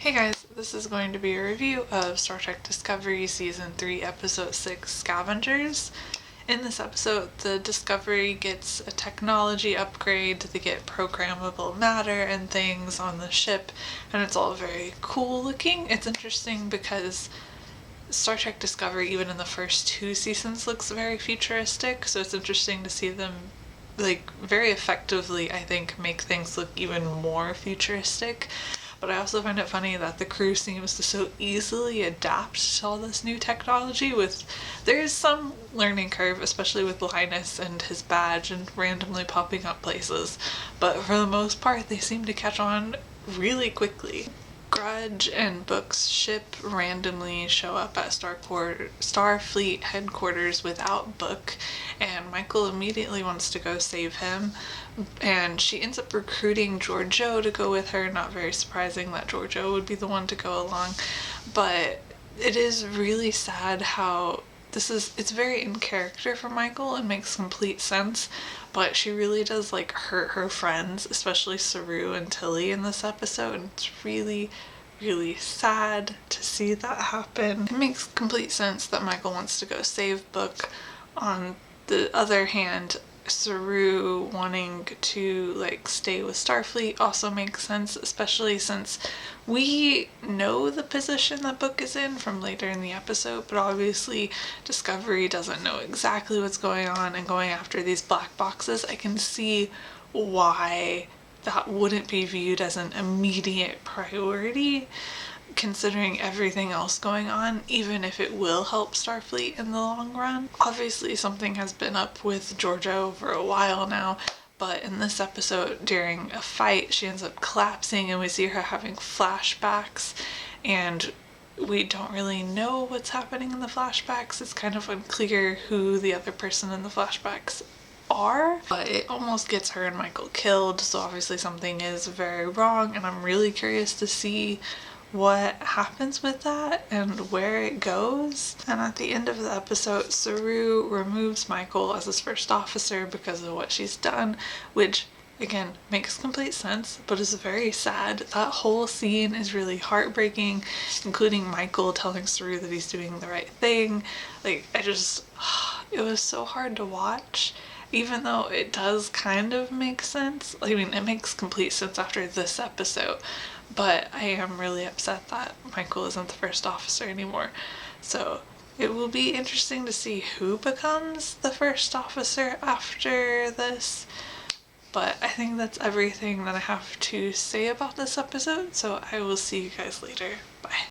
Hey guys, this is going to be a review of Star Trek Discovery Season 3, Episode 6, Scavengers. In this episode, the Discovery gets a technology upgrade, they get programmable matter and things on the ship, and it's all very cool looking. It's interesting because Star Trek Discovery, even in the first two seasons, looks very futuristic, so it's interesting to see them very effectively, I think, make things look even more futuristic. But I also find it funny that the crew seems to so easily adapt to all this new technology. There is some learning curve, especially with Linus and his badge and randomly popping up places, but for the most part they seem to catch on really quickly. Grudge and Book's ship randomly show up at Starfleet headquarters without Book, and Michael immediately wants to go save him, and she ends up recruiting Georgiou to go with her. Not very surprising that Georgiou would be the one to go along, but it is really sad how it's very in character for Michael and makes complete sense, but she really does hurt her friends, especially Saru and Tilly in this episode, and it's really sad to see that happen. It makes complete sense that Michael wants to go save Book. On the other hand, Saru wanting to stay with Starfleet also makes sense, especially since we know the position that Book is in from later in the episode, but obviously Discovery doesn't know exactly what's going on, and going after these black boxes, I can see why that wouldn't be viewed as an immediate priority considering everything else going on, even if it will help Starfleet in the long run. Obviously something has been up with Georgiou for a while now, but in this episode during a fight she ends up collapsing and we see her having flashbacks, and we don't really know what's happening in the flashbacks. It's kind of unclear who the other person in the flashbacks are, but it almost gets her and Michael killed, so obviously something is very wrong, and I'm really curious to see what happens with that and where it goes. And at the end of the episode, Saru removes Michael as his first officer because of what she's done, which again makes complete sense but is very sad. That whole scene is really heartbreaking, including Michael telling Saru that he's doing the right thing. It was so hard to watch, even though it does kind of make sense. I mean, it makes complete sense after this episode, but I am really upset that Michael isn't the first officer anymore. So it will be interesting to see who becomes the first officer after this. But I think that's everything that I have to say about this episode, so I will see you guys later. Bye.